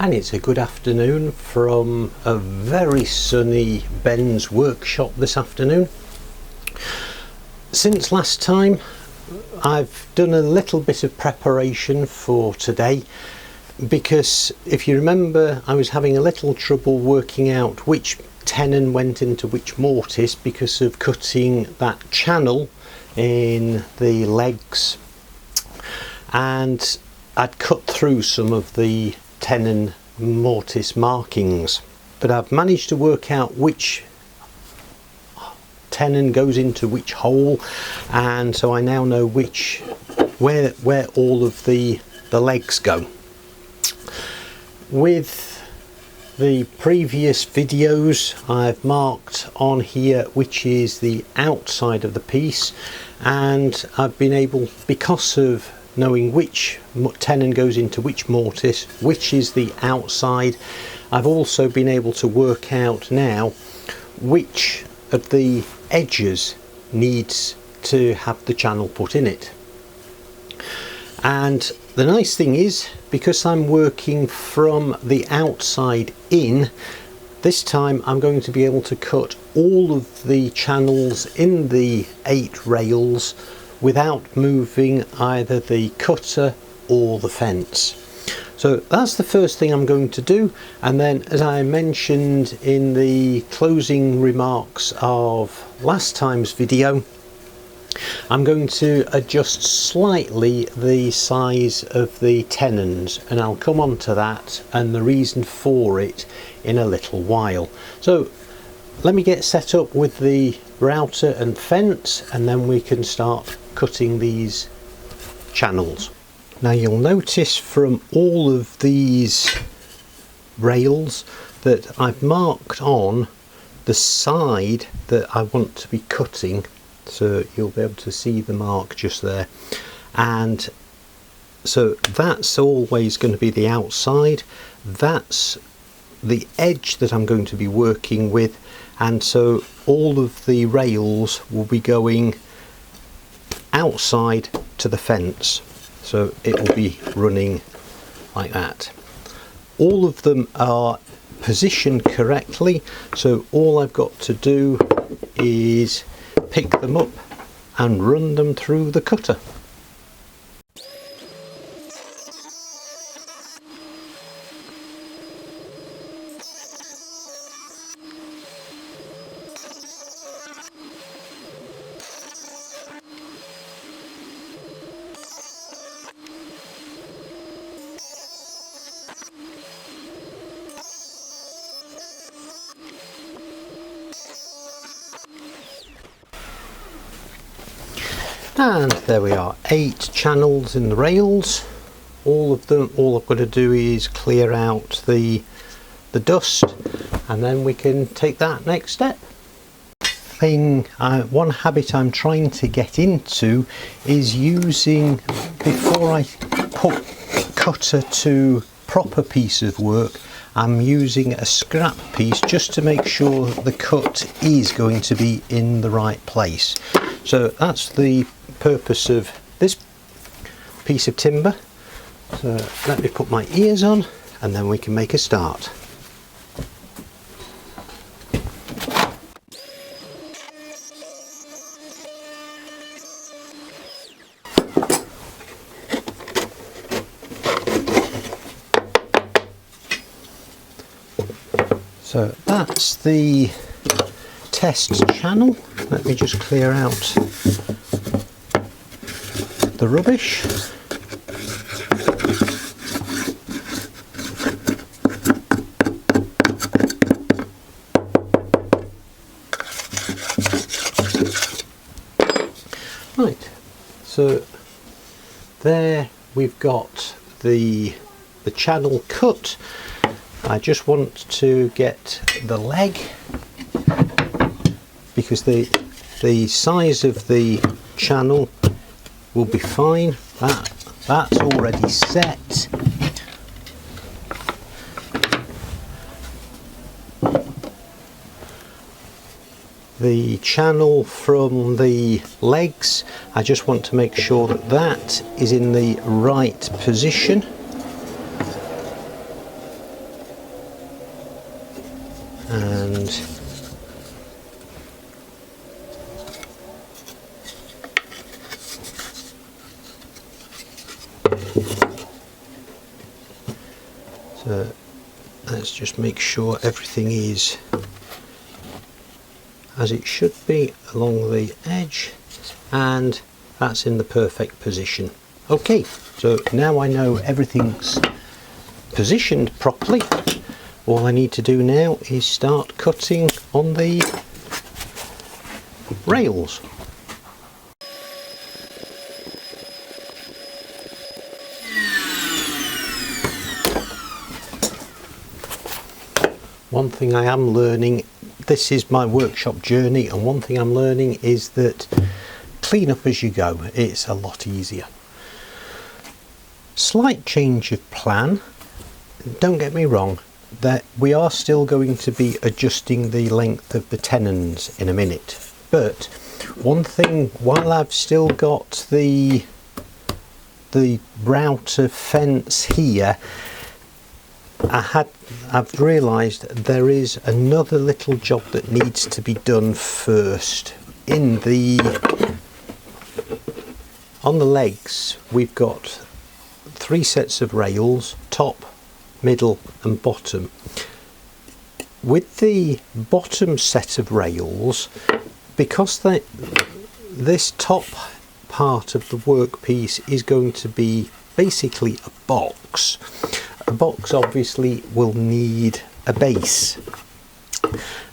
And it's a good afternoon from a very sunny Ben's workshop this afternoon. Since last time I've done a little bit of preparation for today, because if you remember I was having a little trouble working out which tenon went into which mortise because of cutting that channel in the legs, and I'd cut through some of the tenon mortise markings, but I've managed to work out which tenon goes into which hole, and so I now know where all of the legs go. With the previous videos I've marked on here which is the outside of the piece, and I've been able, because of knowing which tenon goes into which mortise, which is the outside, I've also been able to work out now which of the edges needs to have the channel put in it. And the nice thing is, because I'm working from the outside in, this time I'm going to be able to cut all of the channels in the 8 rails without moving either the cutter or the fence. So that's the first thing I'm going to do, and then, as I mentioned in the closing remarks of last time's video, I'm going to adjust slightly the size of the tenons, and I'll come on to that and the reason for it in a little while. So let me get set up with the router and fence, and then we can start cutting these channels. Now you'll notice from all of these rails that I've marked on the side that I want to be cutting, so you'll be able to see the mark just there, and so that's always going to be the outside, that's the edge that I'm going to be working with, and so all of the rails will be going outside to the fence, so it will be running like that. All of them are positioned correctly, so all I've got to do is pick them up and run them through the cutter. And there we are, 8 channels in the rails. All of them, all I've got to do is clear out the dust, and then we can take that next step. One habit I'm trying to get into is using, before I put cutter to proper piece of work, I'm using a scrap piece just to make sure the cut is going to be in the right place. So that's the purpose of this piece of timber. So let me put my ears on and then we can make a start. So that's the test channel. Let me just clear out the rubbish. Right, so there we've got the channel cut. I just want to get the leg, because the size of the channel will be fine. That's already set. The channel from the legs, I just want to make sure that that is in the right position. and so let's just make sure everything is as it should be along the edge, and that's in the perfect position. Okay, so now I know everything's positioned properly. All I need to do now is start cutting on the rails. One thing I am learning, this is my workshop journey, and one thing I'm learning is that clean up as you go. It's a lot easier. Slight change of plan. Don't get me wrong, that we are still going to be adjusting the length of the tenons in a minute, but one thing, while I've still got the router fence here, I've realised there is another little job that needs to be done first. On the legs we've got 3 sets of rails, top, middle and bottom. With the bottom set of rails, because this top part of the workpiece is going to be basically a box obviously will need a base,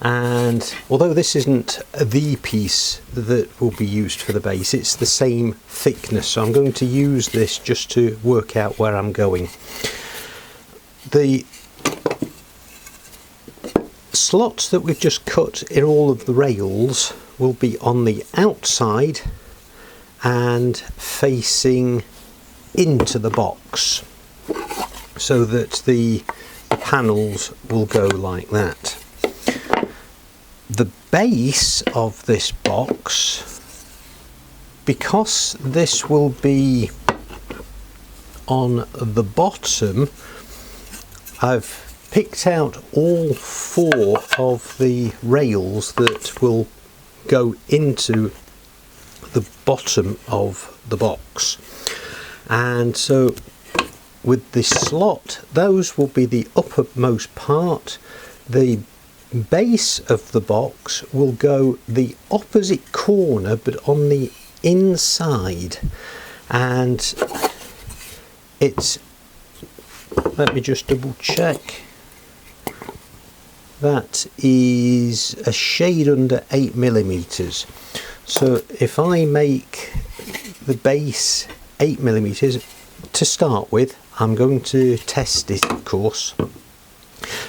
and although this isn't the piece that will be used for the base, it's the same thickness, so I'm going to use this just to work out where I'm going. The slots that we've just cut in all of the rails will be on the outside and facing into the box, so that the panels will go like that. The base of this box, because this will be on the bottom, I've picked out all 4 of the rails that will go into the bottom of the box, and so with this slot, those will be the uppermost part. The base of the box will go the opposite corner but on the inside, and it's, let me just double check, that is a shade under 8mm. So if I make the base 8mm to start with, I'm going to test it, of course.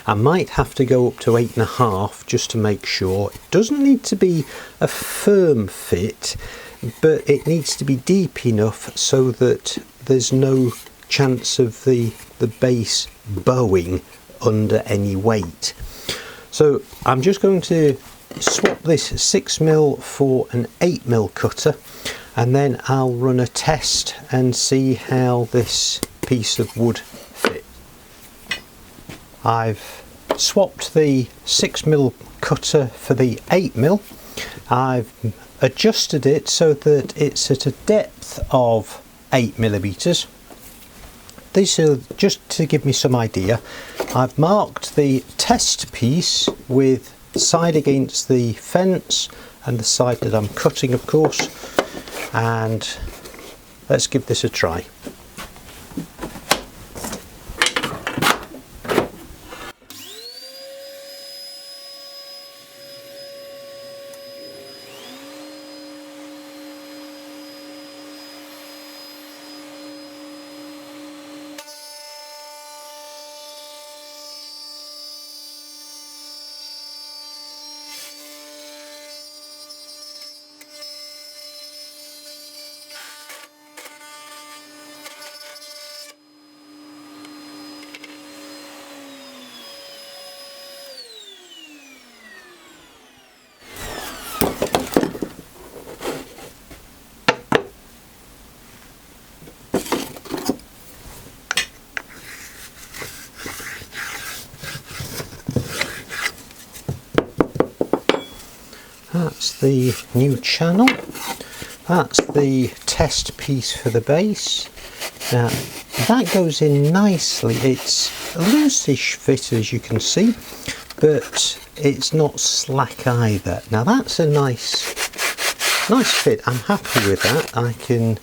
I might have to go up to 8.5 just to make sure. It doesn't need to be a firm fit, but it needs to be deep enough so that there's no chance of the base bowing under any weight. So I'm just going to swap this 6mm for an 8mm cutter, and then I'll run a test and see how this piece of wood fits. I've swapped the 6mm cutter for the 8mm. I've adjusted it so that it's at a depth of 8mm. These are just to give me some idea. I've marked the test piece with side against the fence and the side that I'm cutting, of course, and let's give this a try. That's the new channel. That's the test piece for the base. Now that goes in nicely. It's a loose-ish fit, as you can see, but it's not slack either. Now that's a nice fit. I'm happy with that. I can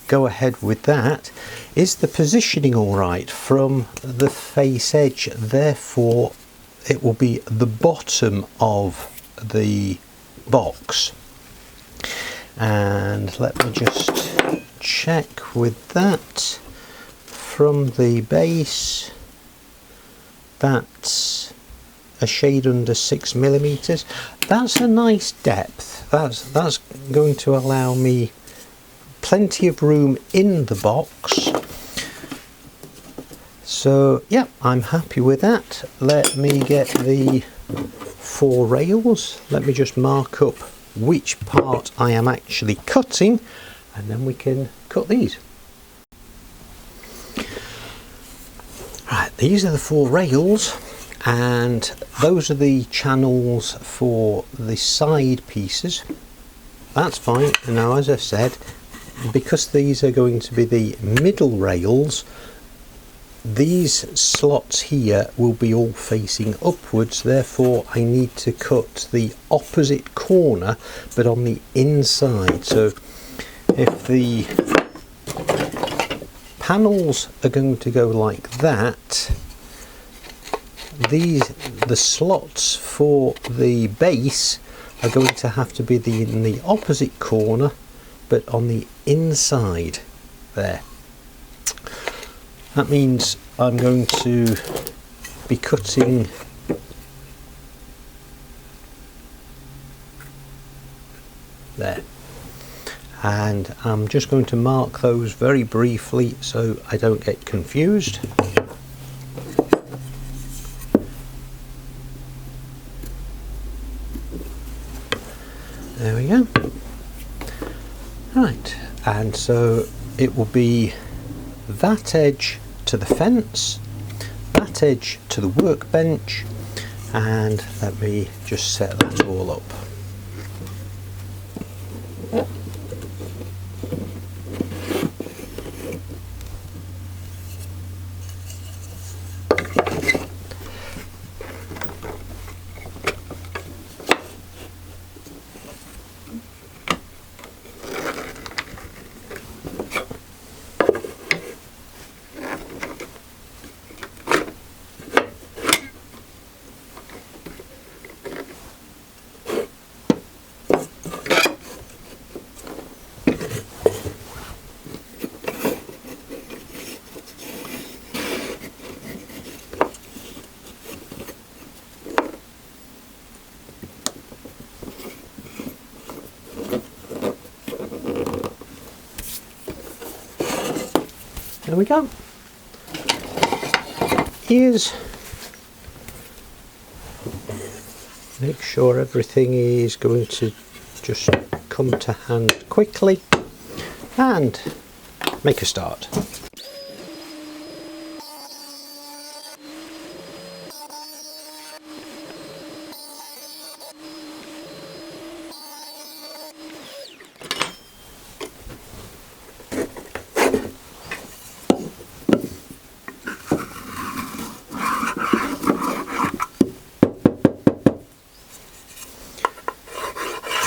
go ahead with that. Is the positioning all right from the face edge? Therefore it will be the bottom of the box. And let me just check with that. From the base, that's a shade under 6mm. That's a nice depth. That's going to allow me plenty of room in the box. So yeah, I'm happy with that. Let me get the 4 rails. Let me just mark up which part I am actually cutting, and then we can cut these. Right, these are the 4 rails, and those are the channels for the side pieces. That's fine. And now, as I said, because these are going to be the middle rails, these slots here will be all facing upwards. Therefore I need to cut the opposite corner, but on the inside. So if the panels are going to go like that, the slots for the base are going to have to be in the opposite corner, but on the inside there. That means I'm going to be cutting there, and I'm just going to mark those very briefly so I don't get confused. There we go. Right, and so it will be that edge to the fence, that edge to the workbench, and let me just set that all up. There we go. Here's, make sure everything is going to just come to hand quickly, and make a start.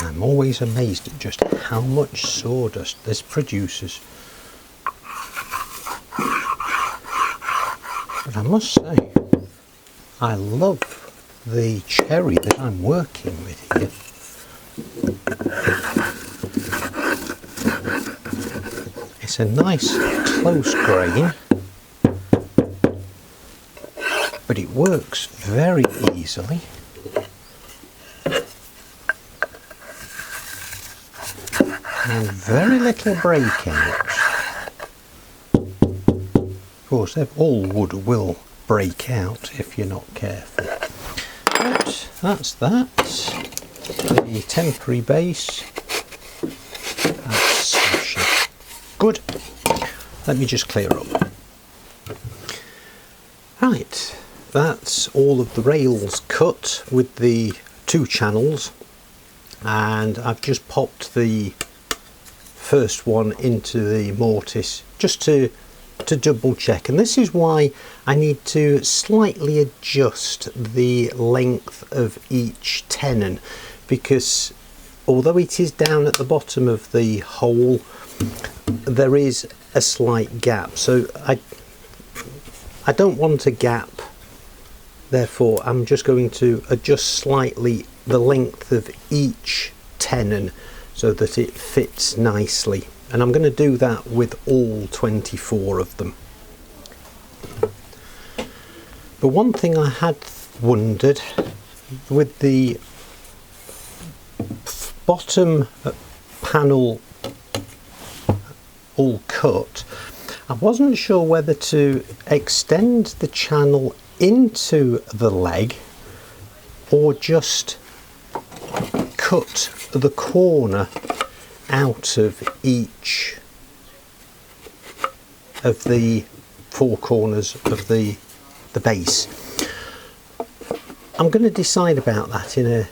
I'm always amazed at just how much sawdust this produces. But I must say, I love the cherry that I'm working with here. It's a nice close grain, but it works very easily. And very little breakouts. Of course, all wood will break out if you're not careful. But that's that. The temporary base. That's smashing. Good. Let me just clear up. Right, that's all of the rails cut with the 2 channels. and I've just popped the first one into the mortise just to double check, and this is why I need to slightly adjust the length of each tenon, because although it is down at the bottom of the hole, there is a slight gap, so I don't want a gap. Therefore I'm just going to adjust slightly the length of each tenon so that it fits nicely, and I'm going to do that with all 24 of them. But one thing I had wondered, with the bottom panel all cut, I wasn't sure whether to extend the channel into the leg or just cut the corner out of each of the four corners of the base. I'm going to decide about that in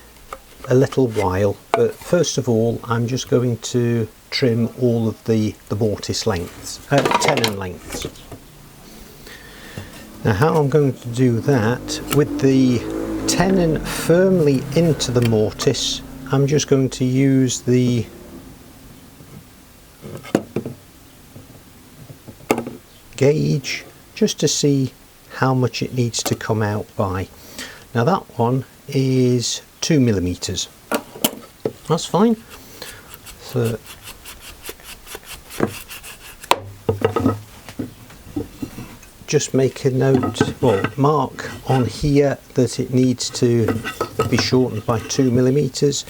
a little while, but first of all I'm just going to trim all of the mortise lengths, tenon lengths. Now how I'm going to do that, with the tenon firmly into the mortise, I'm just going to use the gauge just to see how much it needs to come out by. Now that one is 2mm. That's fine. So just make a note, well, mark on here that it needs to be shortened by 2mm,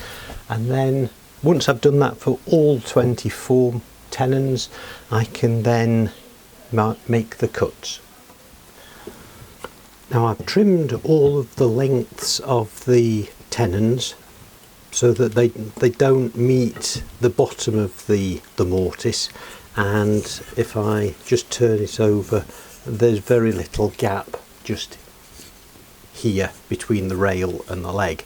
and then once I've done that for all 24 tenons, I can then make the cuts. Now I've trimmed all of the lengths of the tenons so that they don't meet the bottom of the mortise, and if I just turn it over, there's very little gap just here between the rail and the leg.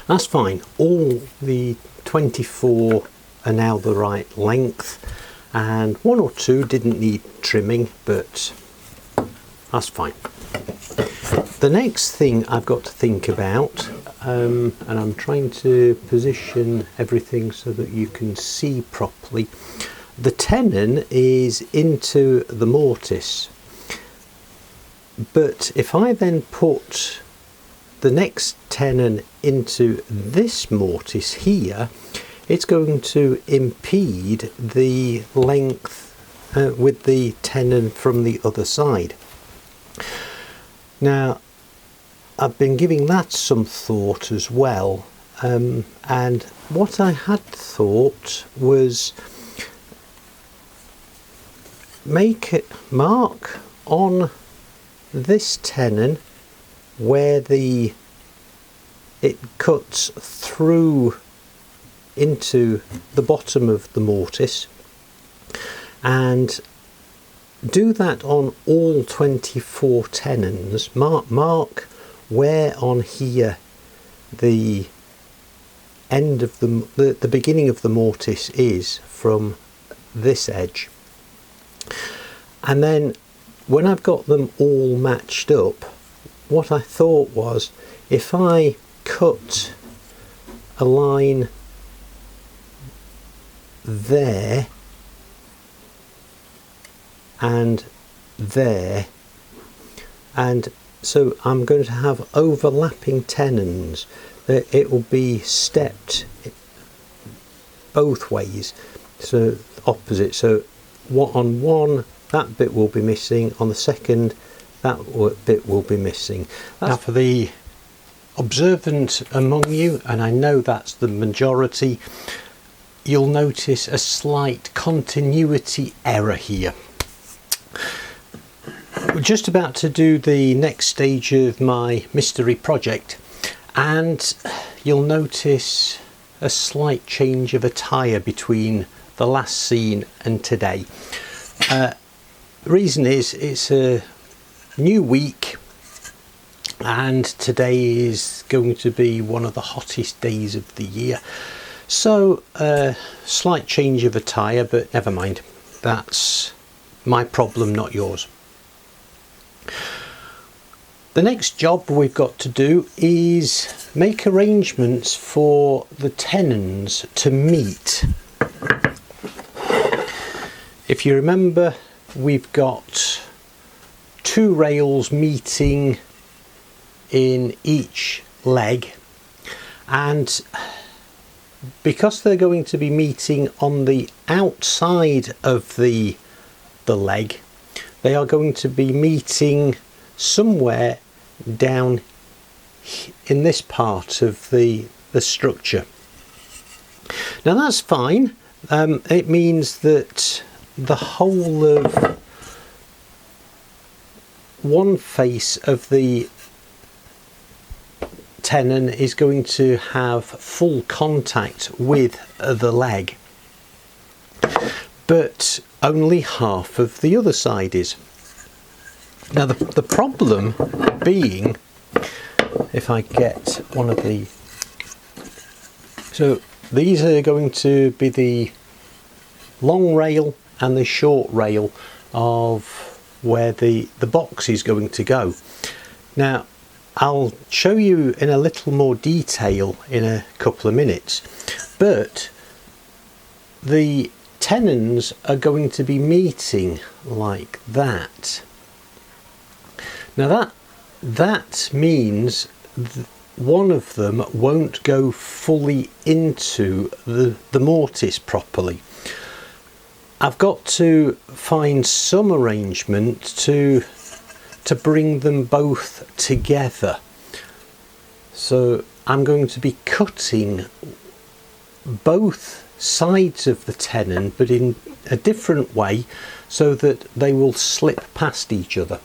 That's fine. All the 24 are now the right length, and one or two didn't need trimming, but that's fine. The next thing I've got to think about, and I'm trying to position everything so that you can see properly. The tenon is into the mortise, but if I then put the next tenon into this mortise here, it's going to impede the length with the tenon from the other side. Now I've been giving that some thought as well, and what I had thought was mark on this tenon where it cuts through into the bottom of the mortise, and do that on all 24 tenons. Mark where on here the end of the beginning of the mortise is from this edge, and then when I've got them all matched up, what I thought was, if I cut a line there and there, and so I'm going to have overlapping tenons, that it will be stepped both ways, so opposite. So on one, that bit will be missing, on the second that bit will be missing. Now for the observant among you, and I know that's the majority, you'll notice a slight continuity error here. We're just about to do the next stage of my mystery project, and you'll notice a slight change of attire between the last scene and today. The reason is it's a new week, and today is going to be one of the hottest days of the year, so slight change of attire, but never mind, that's my problem, not yours. The next job we've got to do is make arrangements for the tenons to meet. If you remember, we've got two rails meeting in each leg, and because they're going to be meeting on the outside of the leg, they are going to be meeting somewhere down in this part of the structure. Now that's fine. It means that the whole of one face of the tenon is going to have full contact with the leg, but only half of the other side is. Now the problem being, if I get one of the, so these are going to be the long rail and the short rail of where the box is going to go. Now I'll show you in a little more detail in a couple of minutes, but the tenons are going to be meeting like that. Now that means one of them won't go fully into the mortise properly. I've got to find some arrangement to bring them both together. So I'm going to be cutting both sides of the tenon, but in a different way, so that they will slip past each other.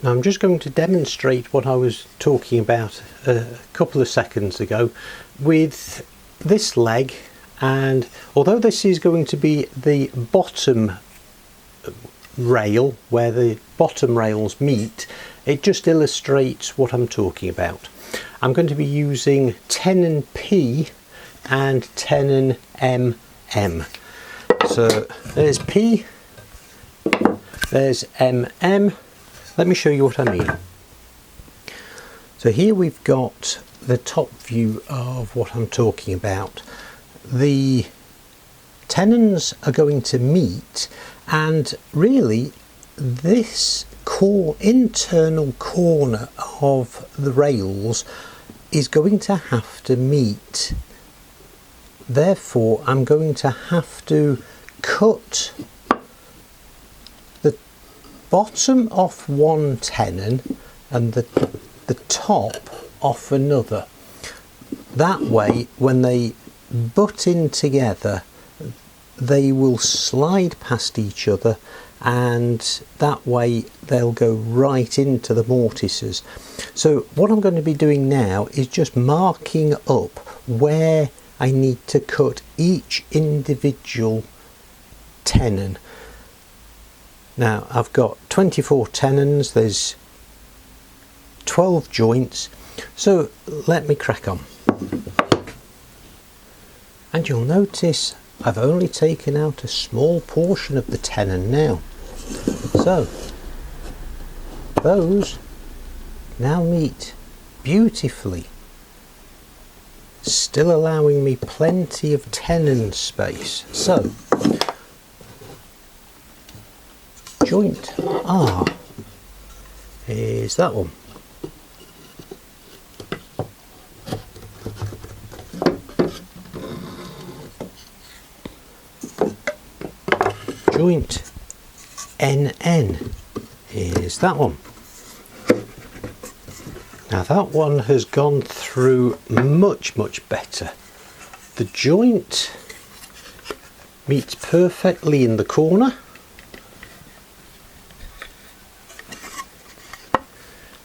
Now I'm just going to demonstrate what I was talking about a couple of seconds ago with this leg, and although this is going to be the bottom rail where the bottom rails meet, it just illustrates what I'm talking about. I'm going to be using tenon P and tenon MM. So there's P, there's MM. Let me show you what I mean. So here we've got the top view of what I'm talking about. The tenons are going to meet, and really this internal corner of the rails is going to have to meet. Therefore I'm going to have to cut the bottom off one tenon and the top off another. That way when they butt in together they will slide past each other, and that way they'll go right into the mortices. So what I'm going to be doing now is just marking up where I need to cut each individual tenon. Now I've got 24 tenons, there's 12 joints, so let me crack on. And you'll notice I've only taken out a small portion of the tenon now. So those now meet beautifully, still allowing me plenty of tenon space. So joint R is that one. Joint NN is that one. Now that one has gone through much better. The joint meets perfectly in the corner.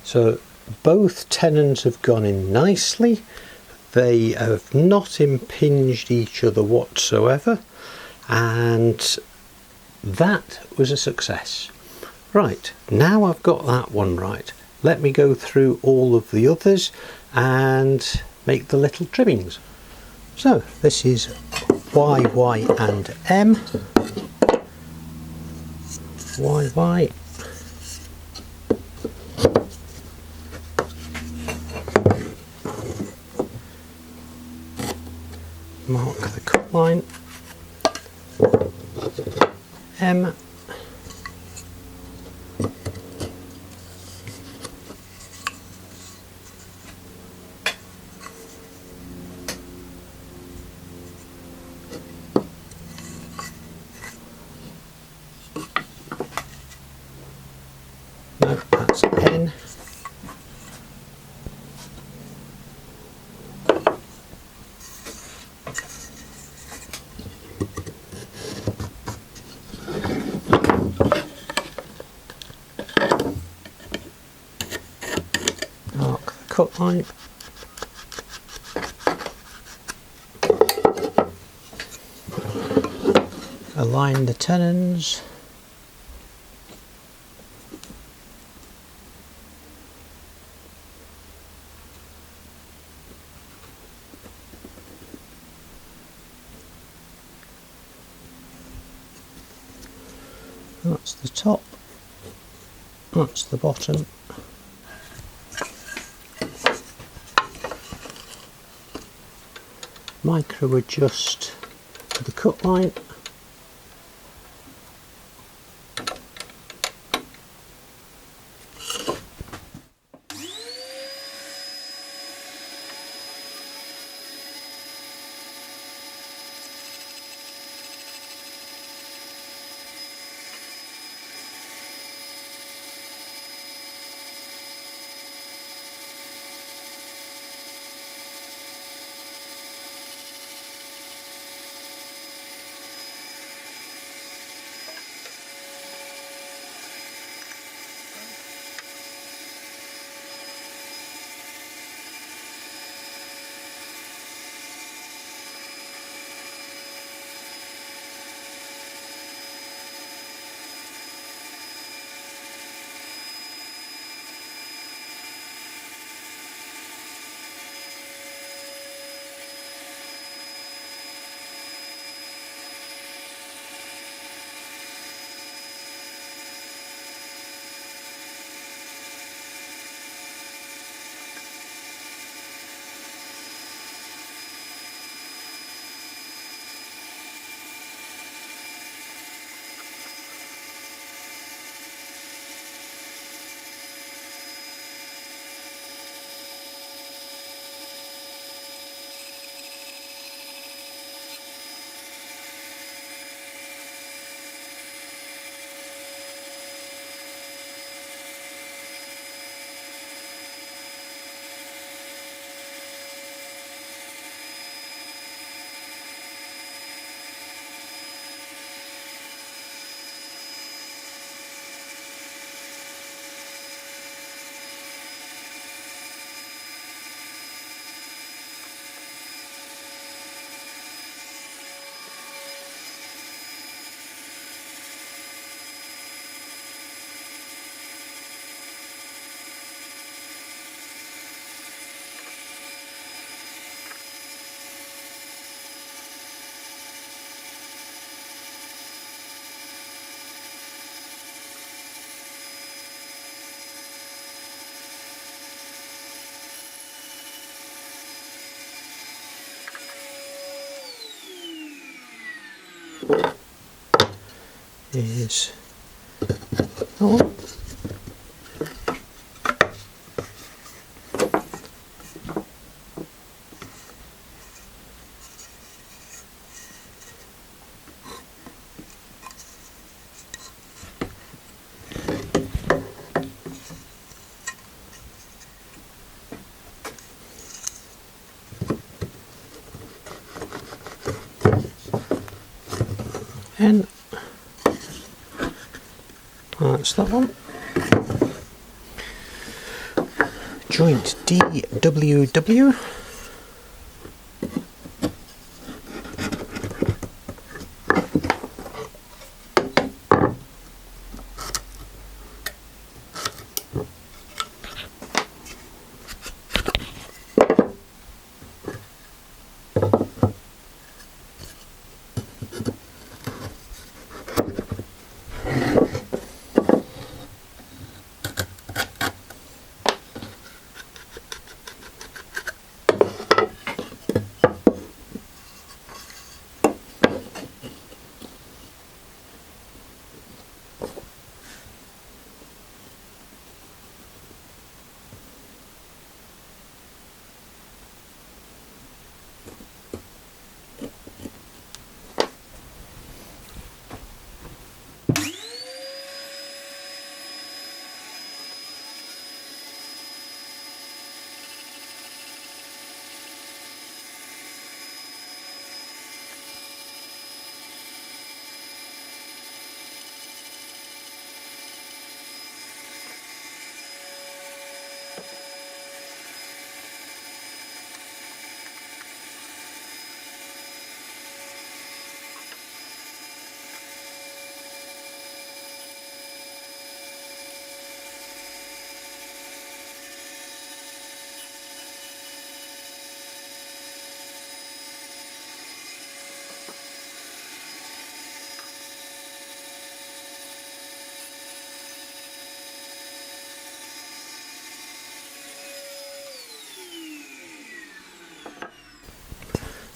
So both tenons have gone in nicely. They have not impinged each other whatsoever, and that was a success. Right, now I've got that one right. let me go through all of the others and make the little trimmings. So this is Y, Y and M. Y, Y. Mark the cut line. M. No, that's N. Mark the cut line. Align the tenons. That's the top, that's the bottom. Micro adjust the cut line. Is that one. And that's that one. Joint DWW.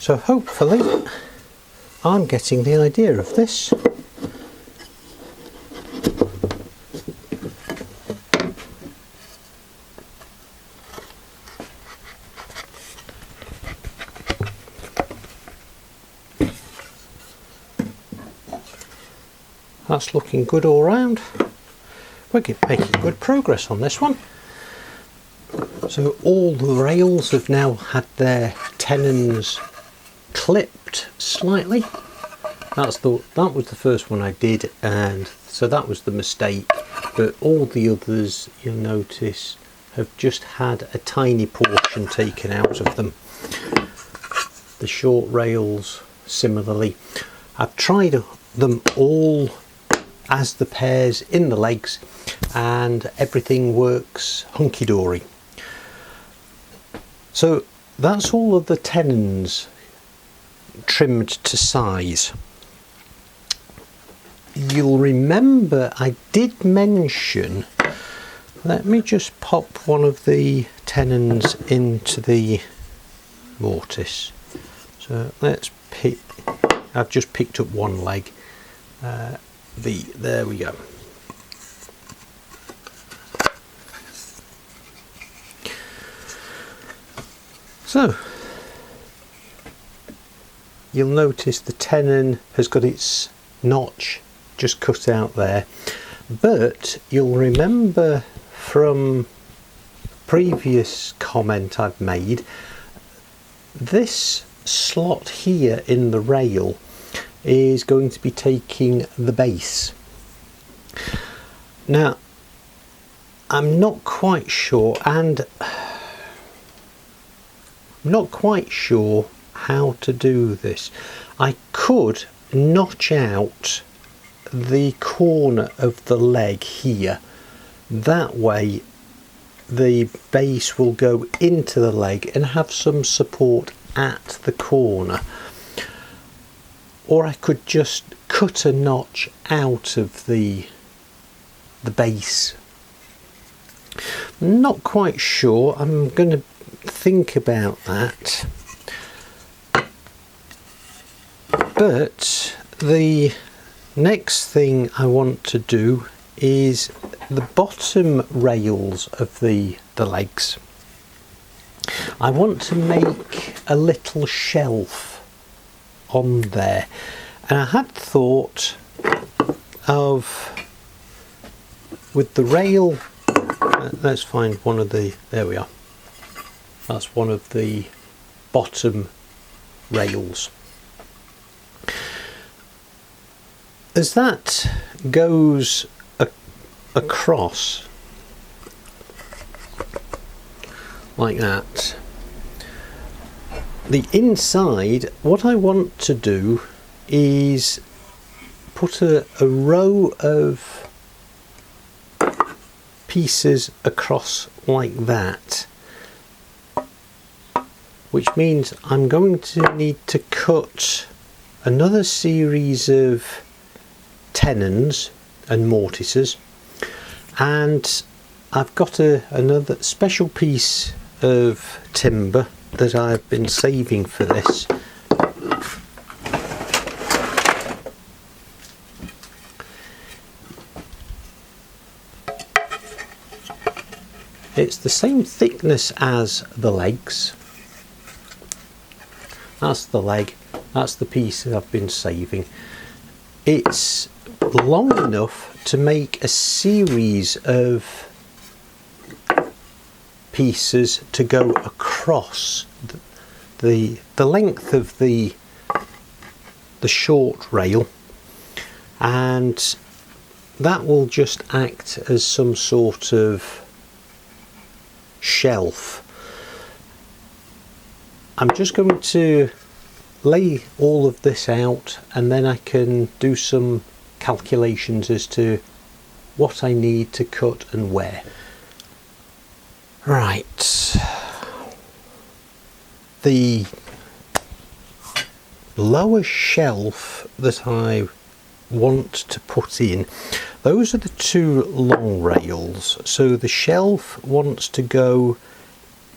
So hopefully I'm getting the idea of this. That's looking good all round. We're making good progress on this one. So all the rails have now had their tenons clipped slightly. That was the first one I did, and so that was the mistake. But all the others, you'll notice, have just had a tiny portion taken out of them. The short rails similarly. I've tried them all as the pairs in the legs and everything works hunky-dory. So that's all of the tenons trimmed to size. You'll remember I did mention, let me just pop one of the tenons into the mortise. So let's pick, I've just picked up one leg. There we go. So you'll notice the tenon has got its notch just cut out there, but you'll remember from previous comment I've made, this slot here in the rail is going to be taking the base. Now I'm not quite sure, and I'm not quite sure how to do this. I could notch out the corner of the leg here, that way the base will go into the leg and have some support at the corner. Or I could just cut a notch out of the base. I'm not quite sure. I'm going to think about that. But the next thing I want to do is the bottom rails of the legs. I want to make a little shelf on there, and I had thought of, with the rail, let's find one of the, there we are, that's one of the bottom rails. As that goes across like that, the inside, what I want to do is put a row of pieces across like that, which means I'm going to need to cut another series of tenons and mortices, and I've got another special piece of timber that I've been saving for this. It's the same thickness as the legs. That's the leg, that's the piece that I've been saving. It's long enough to make a series of pieces to go across the length of the short rail, and that will just act as some sort of shelf. I'm just going to lay all of this out, and then I can do some calculations as to what I need to cut and where. Right, the lower shelf that I want to put in, those are the two long rails, so the shelf wants to go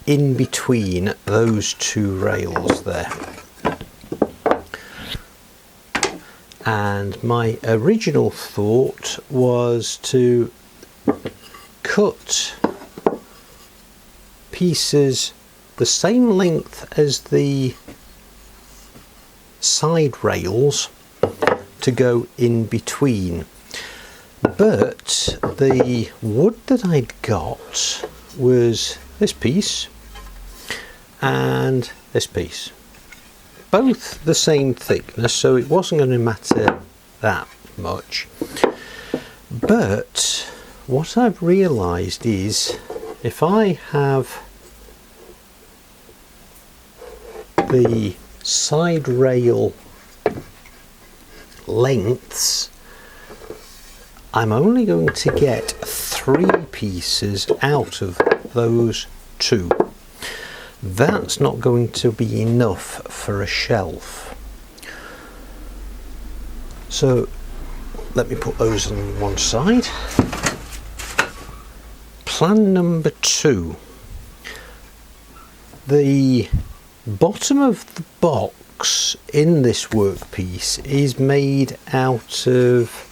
in between those two rails there. and my original thought was to cut pieces the same length as the side rails to go in between, but the wood that I'd got was this piece and this piece, both the same thickness, so it wasn't going to matter that much. But what I've realised is if I have the side rail lengths, I'm only going to get 3 pieces out of those 2. That's not going to be enough for a shelf. So let me put those on one side. Plan number 2. The bottom of the box in this workpiece is made out of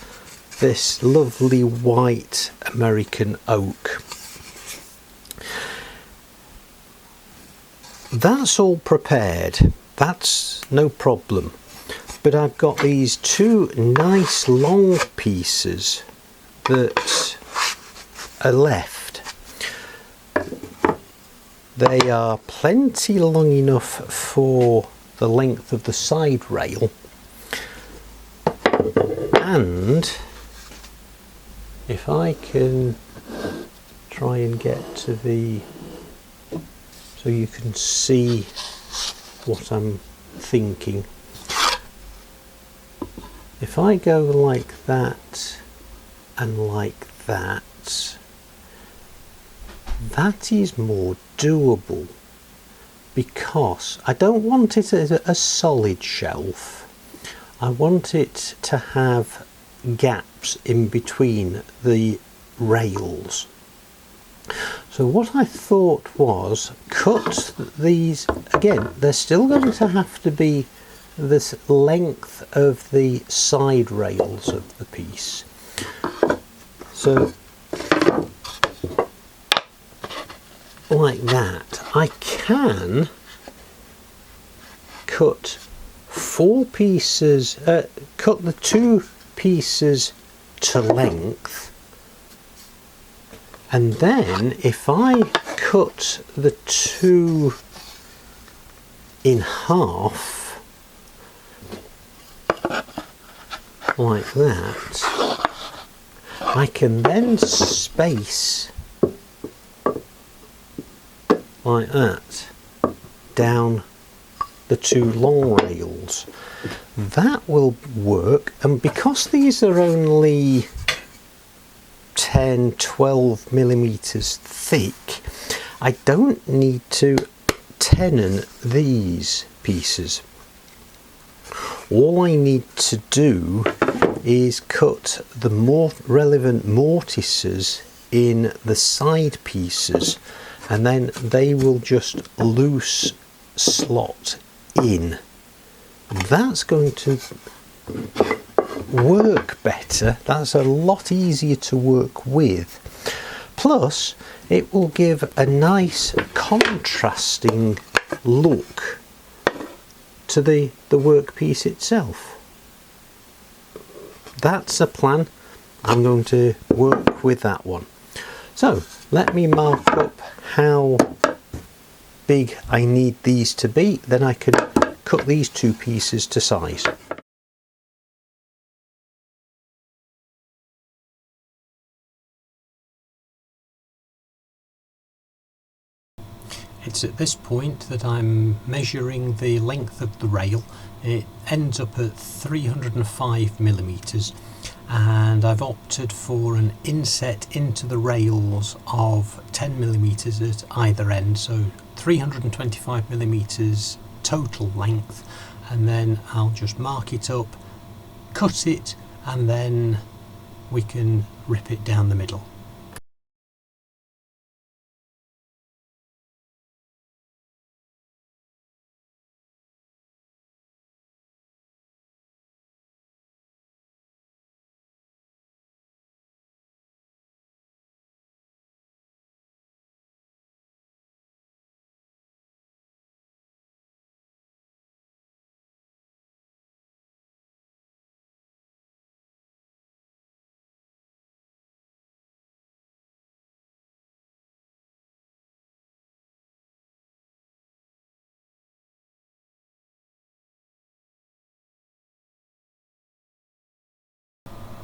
this lovely white American oak. That's all prepared, that's no problem, but I've got these 2 nice long pieces that are left. They are plenty long enough for the length of the side rail, and if I can try and get to the, so you can see what I'm thinking. If I go like that and like that, that is more doable, because I don't want it as a solid shelf. I want it to have gaps in between the rails. So what I thought was cut these, again they're still going to have to be this length of the side rails of the piece. So like that. I can cut 4 pieces, cut the 2 pieces to length, and then if I cut the 2 in half like that, I can then space like that down the 2 long rails. That will work, and because these are only 10-12 millimeters thick, I don't need to tenon these pieces. All I need to do is cut the more relevant mortices in the side pieces, and then they will just loose slot in. That's going to work better. That's a lot easier to work with. Plus, it will give a nice contrasting look to the workpiece itself. That's a plan. I'm going to work with that one. So let me mark up how big I need these to be, then I can cut these 2 pieces to size. It's at this point that I'm measuring the length of the rail. It ends up at 305 millimeters, and I've opted for an inset into the rails of 10 millimeters at either end, so 325 millimeters total length, and then I'll just mark it up, cut it, and then we can rip it down the middle.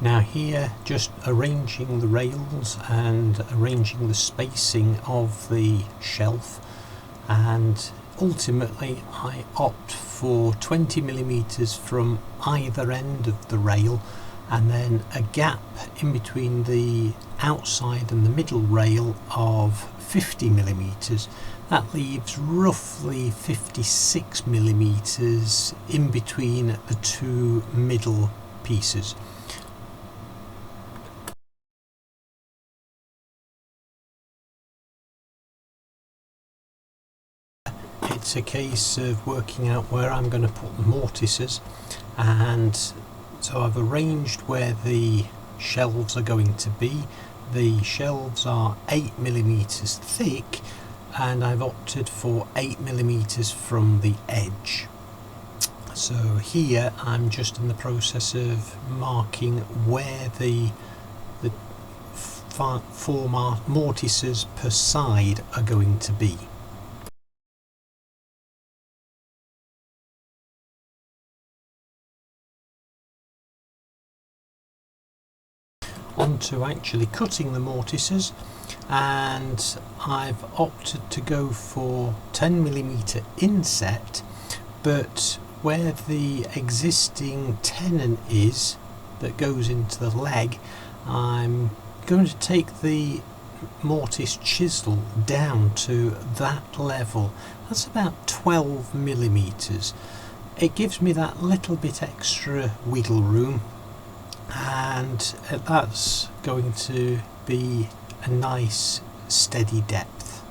Now here, just arranging the rails and arranging the spacing of the shelf, and ultimately I opt for 20mm from either end of the rail, and then a gap in between the outside and the middle rail of 50mm. That leaves roughly 56mm in between the two middle pieces. It's a case of working out where I'm going to put the mortices, and so I've arranged where the shelves are going to be. The shelves are 8mm thick, and I've opted for 8mm from the edge. So here I'm just in the process of marking where the 4 mortices per side are going to be. On to actually cutting the mortices, and I've opted to go for 10mm inset, but where the existing tenon is that goes into the leg, I'm going to take the mortise chisel down to that level. That's about 12mm. It gives me that little bit extra wiggle room, and that's going to be a nice steady depth.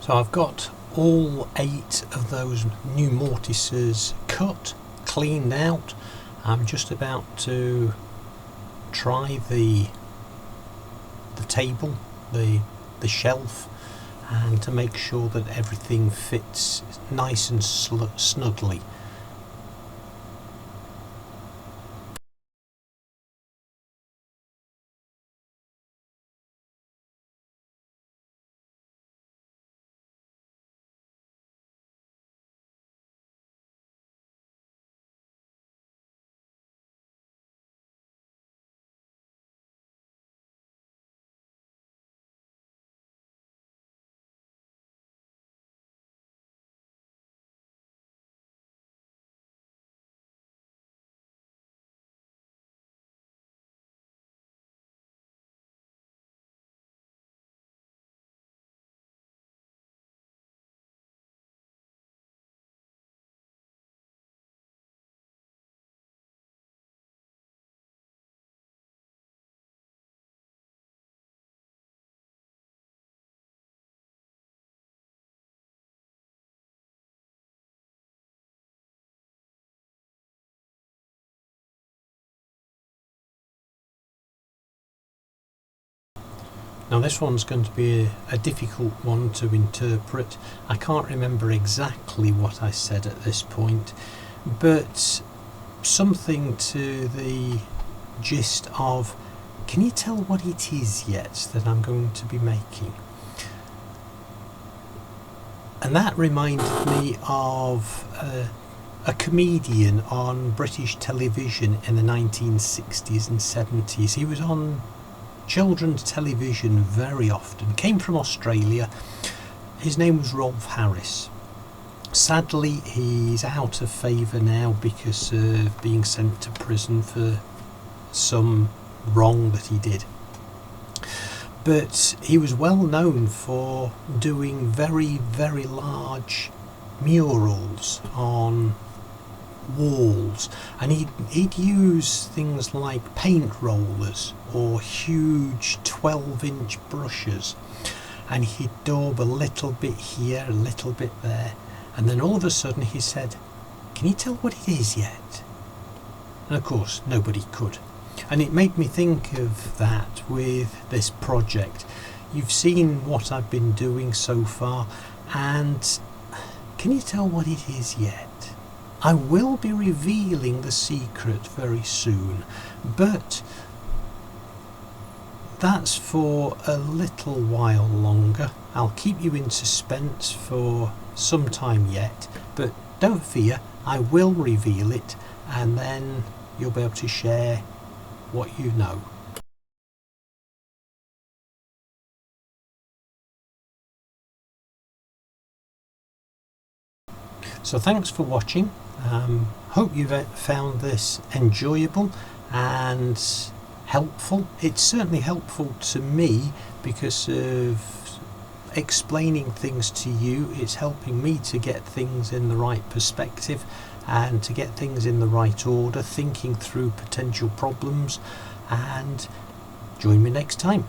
So I've got all 8 of those new mortises cut, cleaned out. I'm just about to try the table, the shelf, and to make sure that everything fits nice and snugly. Now this one's going to be a difficult one to interpret. I can't remember exactly what I said at this point, but something to the gist of Can you tell what it is yet that I'm going to be making? And that reminded me of a comedian on British television in the 1960s and 70s. He was on children's television very often, came from Australia. His name was Rolf Harris. Sadly, he's out of favour now because of being sent to prison for some wrong that he did. But he was well known for doing very, very large murals on walls, and he'd use things like paint rollers or huge 12-inch brushes, and he'd daub a little bit here, a little bit there, and then all of a sudden he said, "Can you tell what it is yet?" And of course nobody could. And it made me think of that with this project. You've seen what I've been doing so far, and can you tell what it is yet? I will be revealing the secret very soon, but that's for a little while longer. I'll keep you in suspense for some time yet, but don't fear, I will reveal it, and then you'll be able to share what you know. So thanks for watching. Hope you've found this enjoyable and helpful. It's certainly helpful to me because of explaining things to you. It's helping me to get things in the right perspective and to get things in the right order, thinking through potential problems. And join me next time.